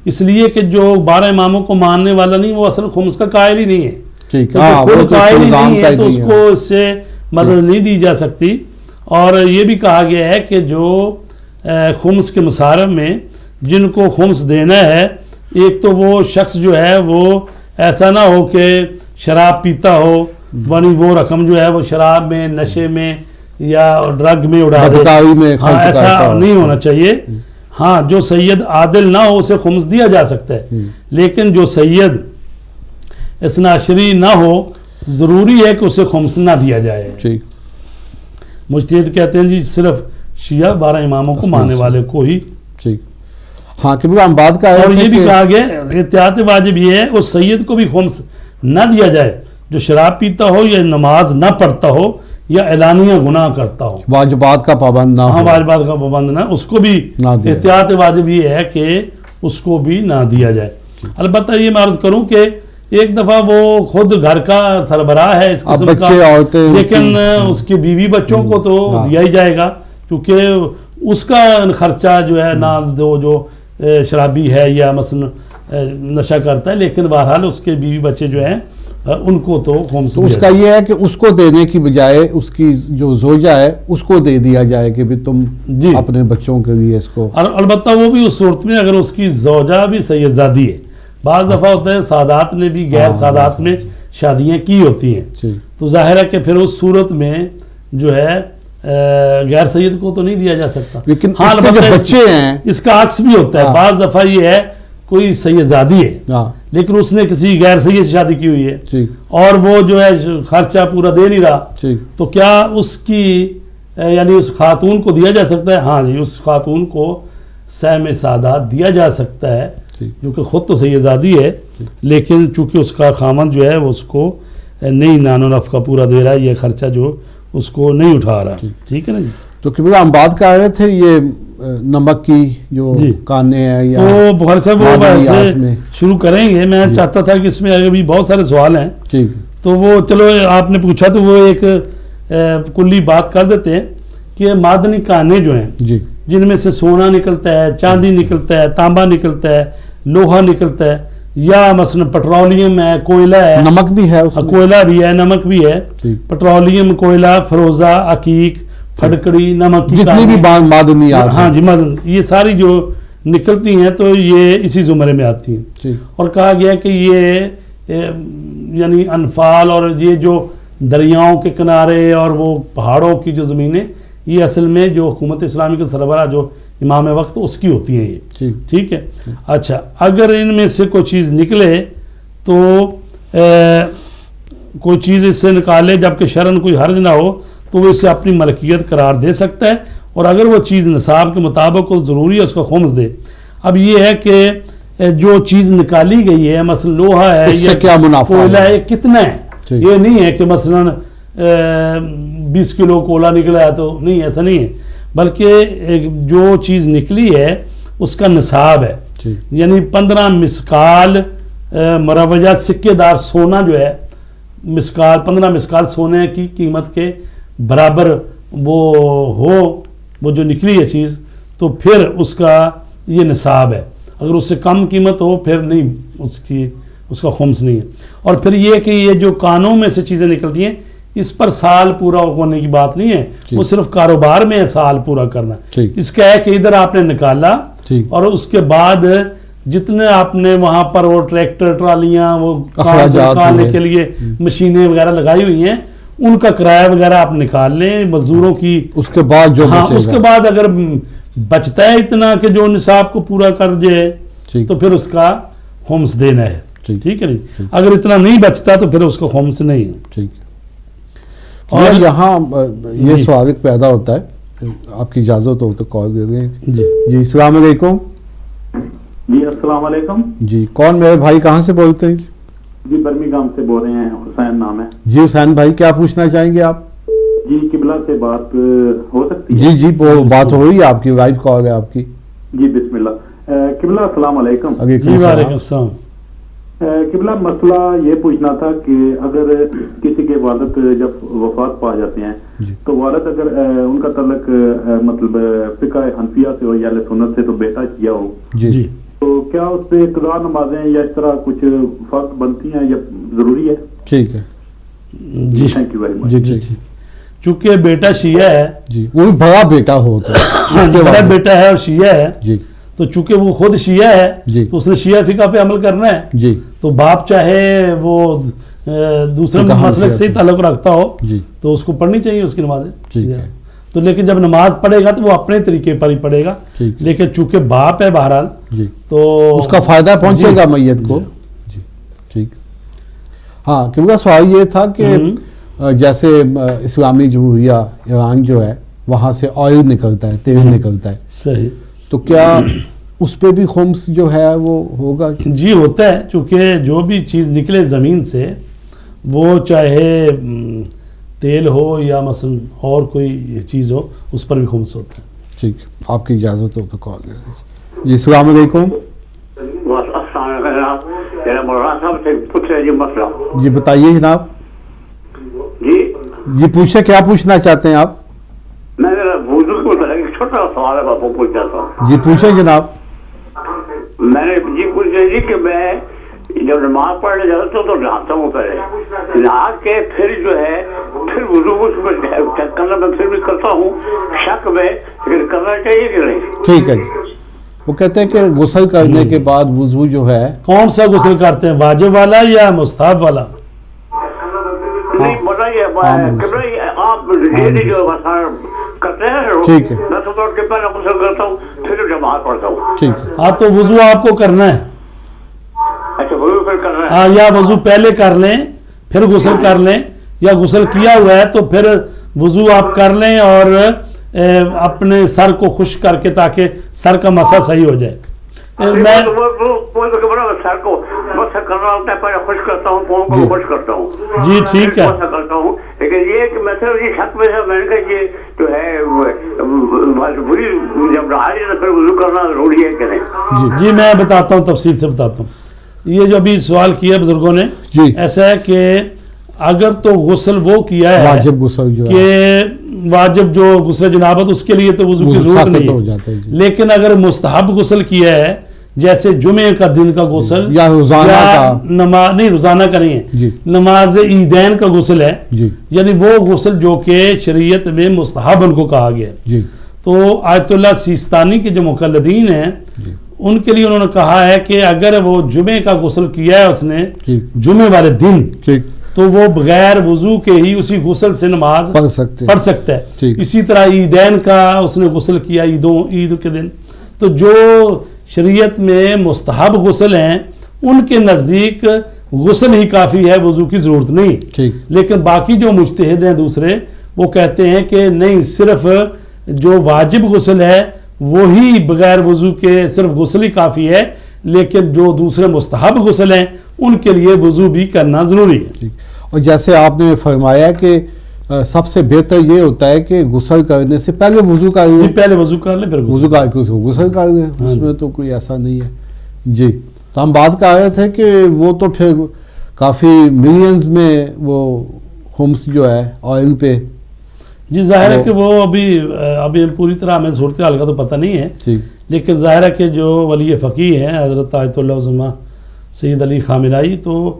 اس لیے کہ جو 12 اماموں کو ماننے والا نہیں وہ اصل خمس کا قائل ہی نہیں ہے, خود قائل ہی نہیں ہے, تو اس کو اس سے مدد نہیں دی جا سکتی. اور یہ بھی کہا گیا ہے کہ جو خمس کے مصارف میں جن کو خمس دینا ہے, ایک تو وہ شخص جو ہے وہ ایسا نہ ہو کہ شراب پیتا ہو, یعنی وہ رقم جو ہے وہ شراب میں, نشے میں یا ڈرگ میں اڑا دے, ایسا نہیں ہونا چاہیے. ہاں, جو سید عادل نہ ہو اسے خمس دیا جا سکتا ہے, لیکن جو سید اسناشری نہ ہو ضروری ہے کہ اسے خمس نہ دیا جائے. مجتہد کہتے ہیں جی صرف شیعہ 12 اماموں کو ماننے والے کو ہی. ہاں, کہ ہم بات کا اور یہ بھی کہا گیا احتیاط واجب یہ ہے اس سید کو بھی خمس نہ دیا جائے جو شراب پیتا ہو یا نماز نہ پڑھتا ہو یا اعلانیہ گناہ کرتا ہو, واجبات کا پابند نہ ہو. ہاں, واجبات کا پابند نہ, اس کو بھی احتیاط واجب یہ ہے کہ اس کو بھی نہ دیا جائے. البتہ یہ میں عرض کروں کہ ایک دفعہ وہ خود گھر کا سربراہ ہے اس قسم کا, لیکن اس کے بیوی بچوں کو تو دیا ہی جائے گا, کیونکہ اس کا خرچہ جو ہے نہ جو شرابی ہے یا مثلا نشہ کرتا ہے, لیکن بہرحال اس کے بیوی بچے جو ہیں ان کو تو خمس. تو اس کا یہ ہے کہ اس کو دینے کی بجائے اس کی جو زوجہ ہے اس کو دے دیا جائے کہ بھی تم اپنے بچوں کے لیے اس کو. اور البتہ وہ بھی اس صورت میں اگر اس کی زوجہ بھی سید زادی ہے. بعض دفعہ ہوتا ہے سادات نے بھی غیر سادات میں شادیاں کی ہوتی ہیں, تو ظاہر ہے کہ پھر اس صورت میں جو ہے غیر سید کو تو نہیں دیا جا سکتا. لیکن جو بچے ہیں اس کا عکس بھی ہوتا ہے. بعض دفعہ یہ ہے کوئی سید زادی ہے لیکن اس نے کسی غیر سید سے شادی کی ہوئی ہے اور وہ جو ہے خرچہ پورا دے نہیں رہا, تو کیا اس کی یعنی اس خاتون کو دیا جا سکتا ہے؟ ہاں جی, اس خاتون کو سہم سادات دیا جا سکتا ہے جو کہ خود تو سید زادی ہے, لیکن چونکہ اس کا خامن جو ہے وہ اس کو نہیں نان و نفقہ پورا دے رہا ہے, یہ خرچہ جو اس کو نہیں اٹھا رہا. ٹھیک ہے نا جی. تو کہ ہم بات کر رہے تھے یہ نمک کی جو جی کانے ہیں یا تو بخاری صاحب وہ معدنیات میں شروع کریں گے. میں چاہتا تھا کہ اس میں ابھی بہت سارے سوال ہیں ٹھیک تو وہ چلو آپ نے پوچھا تو وہ ایک کلی بات کر دیتے ہیں کہ معدنی کانے جو ہیں جی جن میں سے سونا نکلتا ہے، چاندی نکلتا ہے، تانبا نکلتا ہے، لوہا نکلتا ہے، یا مثلا پٹرولیم ہے، کوئلہ ہے، نمک بھی ہے اس میں کوئلہ بھی ہے، نمک بھی ہے، ٹھیک پٹرولیم، کوئلہ، فروزہ، عقیق، پھٹکڑی، نمک کی جتنی بھی معدنیات ہاں جی معدن یہ ساری جو نکلتی ہیں تو یہ اسی زمرے میں آتی ہیں. ٹھیک اور کہا گیا کہ یہ یعنی انفال اور یہ جو دریاؤں کے کنارے اور وہ پہاڑوں کی جو زمینیں یہ اصل میں جو حکومت اسلامی کا سربراہ جو امام وقت اس کی ہوتی ہیں یہ ٹھیک ٹھیک ہے. اچھا اگر ان میں سے کوئی چیز نکلے تو کوئی چیز اس سے نکالے جبکہ شرعاً کوئی حرج نہ ہو تو وہ اسے اپنی ملکیت قرار دے سکتا ہے. اور اگر وہ چیز نصاب کے مطابق ضروری ہے اس کو خمس دے. اب یہ ہے کہ جو چیز نکالی گئی ہے مثلا لوہا ہے اس سے کیا منافع کوئلہ ہے؟ ہے کتنا ہے ٹھیک. یہ نہیں ہے کہ مثلا 20 کلو کوئلہ نکلا ہے تو نہیں ایسا نہیں ہے بلکہ جو چیز نکلی ہے اس کا نصاب ہے ٹھیک یعنی 15 مسکال مروجہ سکے دار سونا جو ہے مسکال 15 مسکال سونے کی قیمت کے برابر وہ جو نکلی ہے چیز تو پھر اس کا یہ نصاب ہے. اگر اس سے کم قیمت ہو پھر نہیں اس کا خمس نہیں ہے. اور پھر یہ کہ یہ جو کانوں میں سے چیزیں نکلتی ہیں اس پر سال پورا ہونے کی بات نہیں ہے وہ صرف کاروبار میں ہے سال پورا کرنا. اس کا ہے کہ ادھر آپ نے نکالا اور اس کے بعد جتنے آپ نے وہاں پر وہ ٹریکٹر ٹرالیاں وہ نکالنے کے لیے مشینیں وغیرہ لگائی ہوئی ہیں ان کا کرایہ وغیرہ آپ نکال لیں مزدوروں کی. اس کے بعد جو اس کے بعد اگر بچتا ہے اتنا کہ جو نصاب کو پورا کر جائے تو پھر اس کا خمس دینا ہے. ٹھیک ہے نہیں اگر اتنا نہیں بچتا تو پھر اس کا خمس نہیں ہے. ٹھیک اور یہاں یہ سوال پیدا ہوتا ہے آپ کی اجازت ہو تو کال کر رہے ہیں. جی السلام علیکم. جی السلام علیکم. جی کون میرے بھائی کہاں سے بولتے ہیں؟ جی برمنگھم سے بول رہے ہیں, حسین نام ہے. جی حسین بھائی کیا پوچھنا چاہیں گے آپ؟ جی قبلہ سے بات ہو سکتی ہے؟ جی جی بات ہو رہی ہے آپ کی, لائیو کال ہے آپ کی. جی بسم اللہ. قبلہ السلام علیکم. جی وعلیکم السلام. قبلہ مسئلہ یہ پوچھنا تھا کہ اگر کسی کے والد جب وفات پا جاتے ہیں تو والد اگر ان کا تعلق مطلب فقہ حنفیہ سے ہو یا اہل سنت سے تو بیٹا کیا ہو جی تو کیا اس پہ قضا نمازیں یا اس طرح کچھ فرض بنتی ہیں یا ضروری ہے؟ ٹھیک ہے جی تھینک یو ویری مچ. جی چونکہ بیٹا شیعہ ہے جی وہ بھی بڑا بیٹا ہو تو بڑا بیٹا ہے اور شیعہ ہے جی تو چونکہ وہ خود شیعہ ہے جی تو اس نے شیعہ فقہ پہ عمل کرنا ہے. جی تو باپ چاہے وہ دوسرے مسلک سے ہی تعلق رکھتا ہو جی تو اس کو پڑھنی چاہیے اس کی نمازیں. ٹھیک ہے تو لیکن جب نماز پڑھے گا تو وہ اپنے طریقے پر ہی پڑھے گا لیکن چونکہ باپ ہے بہرحال جی تو اس کا فائدہ پہنچے گا میت کو. جی ٹھیک. ہاں کیونکہ سوال یہ تھا کہ جیسے اسلامی جمہوریہ ایران جو ہے وہاں سے آئل نکلتا ہے, تیل نکلتا ہے, صحیح, تو کیا اس پہ بھی خمس جو ہے وہ ہوگا؟ جی ہوتا ہے, چونکہ جو بھی چیز نکلے زمین سے وہ چاہے تیل ہو یا مثلا اور کوئی چیز ہو اس پر بھی خمس ہوتا ہے. ٹھیک آپ کی اجازت ہو تو کال کریں. جی السلام علیکم. جی بتائیے جناب. جی پوچھیں کیا پوچھنا چاہتے ہیں آپ؟ میں چھوٹا سوال ہے باپو پوچھنا تھا. جی پوچھیں جناب. میں نے جی پوچھا جی کہ میں جب نماز پڑھنے جاتا ہوں تو نہاتا ہوں, پہلے نہا کے پھر جو ہے پھر وضو کرنا میں پھر بھی کرتا ہوں شک میں, لیکن کرنا چاہیے کہ نہیں؟ ٹھیک ہے جی. وہ کہتے ہیں کہ غسل کرنے کے بعد وضو جو ہے کون سا غسل کرتے ہیں, واجب والا یا مستحب والا؟ نہیں بتائیے آپ یہ جو کرتے ہیں. ٹھیک ہے میں تو کے پہلے غسل کرتا ہوں پھر نماز پڑھتا ہوں. ٹھیک ہے. ہاں تو وضو آپ کو کرنا ہے. اچھا وضو پھر کرنا ہے. ہاں یا وضو پہلے کر لیں پھر غسل کر لیں, یا غسل کیا ہوا ہے تو پھر وضو آپ کر لیں اور اپنے سر کو خشک کر کے تاکہ سر کا مسا صحیح ہو جائے. میں سر کو غصہ کرنا ہوتا ہے، پہلے خوش کرتا ہوں، قوم کو خوش کرتا ہوں، جی ٹھیک ہے، غصہ کرتا ہوں، لیکن یہ کہ میں صرف یہ شک میں سے میں نے کہا یہ جو ہے بری جب نہاری ہے تو پھر وضو کرنا ضروری ہے کہ نہیں؟ جی میں بتاتا ہوں، تفصیل سے بتاتا ہوں. یہ جو ابھی سوال کیا بزرگوں نے، جی ایسا ہے کہ اگر تو غسل وہ کیا ہے واجب غسل جو ہے کہ واجب جو غسل جنابت، اس کے لیے تو وضو کی ضرورت نہیں ہو جاتا ہے. ہے. لیکن اگر مستحب غسل کیا ہے جیسے جمعے کا دن کا غسل یا روزانہ کا، نماز نہیں، روزانہ کا نہیں ہے، جی نماز عیدین کا غسل ہے، جی یعنی وہ غسل جو کہ شریعت میں مستحب ان کو کہا گیا ہے. جی تو آیت اللہ سیستانی کے جو مقلدین ہیں جی ان کے لیے انہوں نے کہا ہے کہ اگر وہ جمعے کا غسل کیا ہے اس نے ٹھیک جمعے والے دن، ٹھیک تو وہ بغیر وضو کے ہی اسی غسل سے نماز پڑھ سکتے پڑھ سکتا ہے. ٹھیک. اسی طرح عیدین کا اس نے غسل کیا، عید کے دن. تو جو شریعت میں مستحب غسل ہیں ان کے نزدیک غسل ہی کافی ہے، وضو کی ضرورت نہیں. ٹھیک لیکن باقی جو مجتہد ہیں دوسرے وہ کہتے ہیں کہ نہیں، صرف جو واجب غسل ہے وہی بغیر وضو کے صرف غسل ہی کافی ہے، لیکن جو دوسرے مستحب غسل ہیں ان کے لیے وضو بھی کرنا ضروری ہے. ٹھیک. اور جیسے آپ نے فرمایا کہ سب سے بہتر یہ ہوتا ہے کہ غسل کرنے سے پہلے وضو کر لیں، پہلے وضو کر لیں پھر وضو کر کے غسل کر لیں، اس میں تو کوئی ایسا نہیں ہے. جی تو ہم بات کر رہے تھے کہ وہ تو پھر کافی ملینز میں وہ خمس جو ہے آئل پہ. جی ظاہر ہے کہ وہ ابھی پوری طرح ہمیں صورتحال کا تو پتہ نہیں ہے، ٹھیک لیکن ظاہر ہے کہ جو ولی فقیہ ہیں حضرت آیت اللہ عظمہ سید علی خامنائی، تو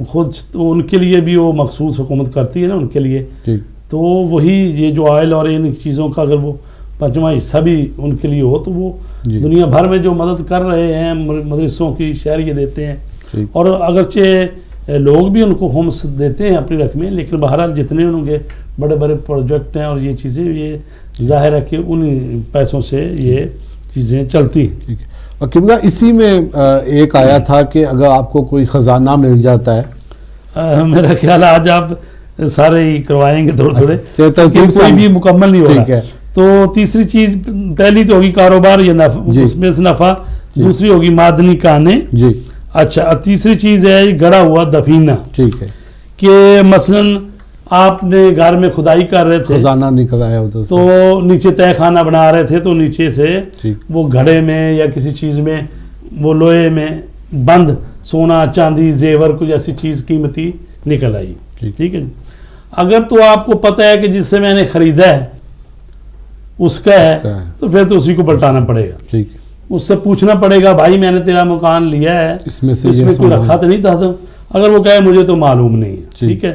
خود تو ان کے لیے بھی وہ مخصوص حکومت کرتی ہے نا ان کے لیے، ٹھیک تو وہی یہ جو آئل اور ان چیزوں کا اگر وہ پانچواں حصہ بھی ان کے لیے ہو تو وہ جی دنیا بھر میں جو مدد کر رہے ہیں مدرسوں کی شہریہ دیتے ہیں، ٹھیک. اور اگرچہ لوگ بھی ان کو خمس دیتے ہیں اپنی رقمیں، لیکن بہرحال جتنے ان کے بڑے بڑے پروجیکٹ ہیں اور یہ چیزیں، یہ ظاہر ہے کہ ان پیسوں سے یہ چیزیں چلتی ہیں. ٹھیک. اور قبلہ اسی میں ایک آیا تھا کہ اگر آپ کو کوئی خزانہ مل جاتا ہے، میرا خیال ہے آج آپ سارے ہی کروائیں گے تھوڑے تھوڑے، ترتیب سے کوئی بھی مکمل نہیں ہو ٹھیک رہا. ہے. تو تیسری چیز، پہلی تو ہوگی کاروبار یا نفع، جی. اس میں سے نفع. جی. دوسری ہوگی معدنی کانیں. جی اچھا، اور تیسری چیز ہے گڑا ہوا دفینہ، ٹھیک ہے، کہ مثلاً آپ نے گھر میں کھدائی کر رہے تھے خزانہ نکل آیا ادھر سے، تو نیچے تہ خانہ بنا رہے تھے، تو نیچے سے ٹھیک وہ گھڑے میں یا کسی چیز میں وہ لوہے میں بند سونا چاندی زیور کچھ ایسی چیز قیمتی نکل آئی. ٹھیک ہے جی. اگر تو آپ کو پتہ ہے کہ جس سے میں نے خریدا ہے اس کا ہے، تو پھر تو اسی کو پلٹانا پڑے گا. ٹھیک اس سے پوچھنا پڑے گا بھائی میں نے تیرا مکان لیا ہے، اس میں سے اس میں کوئی رکھا تو نہیں تھا. تو اگر وہ کہے مجھے تو معلوم نہیں ہے، ٹھیک ہے،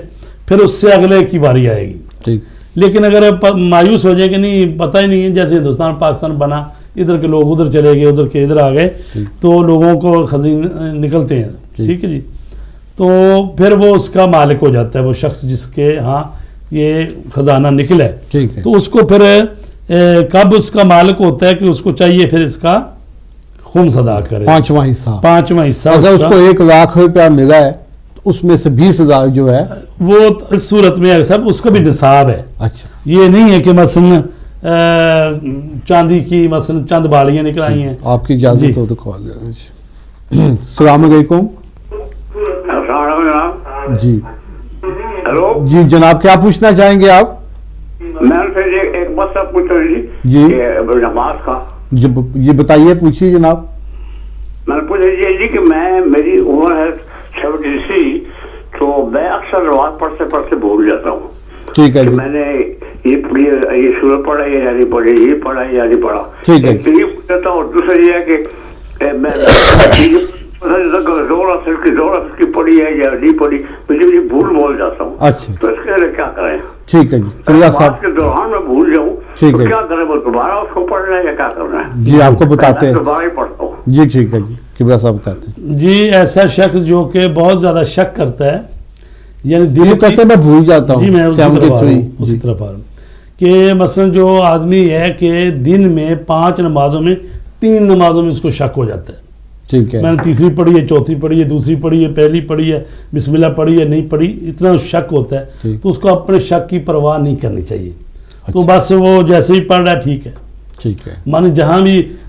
پھر اس سے اگلے کی باری آئے گی. ٹھیک. لیکن اگر مایوس ہو جائے کہ نہیں پتہ ہی نہیں ہے، جیسے ہندوستان پاکستان بنا، ادھر کے لوگ ادھر چلے گئے، ادھر کے ادھر آ گئے، تو لوگوں کو خزینے نکلتے ہیں. ٹھیک ہے جی. تو پھر وہ اس کا مالک ہو جاتا ہے وہ شخص جس کے ہاں یہ خزانہ نکلا ہے. ٹھیک ہے. تو اس کو پھر کب اس کا مالک ہوتا ہے کہ اس کو چاہیے پھر اس کا خمس ادا کرے، پانچواں حصہ. پانچواں حصہ. اگر اس کو 1 لاکھ روپیہ ملا ہے تو اس میں سے 20,000 جو ہے وہ اس صورت میں سب اس کا بھی نصاب ہے. اچھا یہ نہیں ہے کہ مثلا چاندی کی مثلا چند بالیاں نکل آئی ہیں. آپ کی اجازت ہو تو کال کریں. السلام علیکم. السلام علیکم جناب. جی ہلو جی جناب، کیا پوچھنا چاہیں گے آپ؟ میں سے ایک مسئلہ پوچھ رہی جی. کہ نماز کا. جی بتائیے، پوچھیے جناب. میں نے پوچھ رہی جی کہ میری عمر ہے 73، تو میں اکثر نماز پڑھتے بھول جاتا ہوں. ٹھیک ہے جی. میں نے یہ سورہ پڑھا یا نہیں پڑھی، یہ پڑھا یا نہیں پڑھا. ٹھیک ہے. یہ پوچھ رہتا ہوں. دوسرا یہ ہے کہ میں زور اثر کی پڑھی ہے یا نہیں پڑھی، مجھے بھول بول جاتا ہوں. اچھا تو اس کے لیے کیا کریں؟ ٹھیک ہے جی. قبلہ صاحب کے دوران میں بھول جاؤں ٹھیک تو ہے. کیا کریں؟ وہ دوبارہ اس کو پڑھنا ہے یا کیا کرنا ہے؟ جی آپ کو بتاتے ہیں. دوبارہ ہی پڑھتا ہوں. جی ٹھیک ہے جی. قبلہ صاحب بتاتے ہیں. جی ایسا شخص جو کہ بہت زیادہ شک کرتا ہے، یعنی دل کرتے میں بھول جاتا ہوں. جی میں اسی 73 طرف آ رہا ہوں کہ مثلا جو آدمی ہے کہ دن میں 5 نمازوں میں 3 نمازوں میں اس کو شک ہو جاتا ہے. ٹھیک ہے. میں نے تیسری پڑھی ہے، چوتھی پڑھی ہے، دوسری پڑھی ہے، پہلی پڑھی ہے، بسم اللہ پڑھی ہے، نہیں پڑھی، اتنا شک ہوتا ہے. تو اس کو اپنے شک کی پرواہ نہیں کرنی چاہیے. تو بس وہ جیسے ہی پڑھ رہا ہے ٹھیک ہے. ٹھیک ہے. مانے جہاں بھی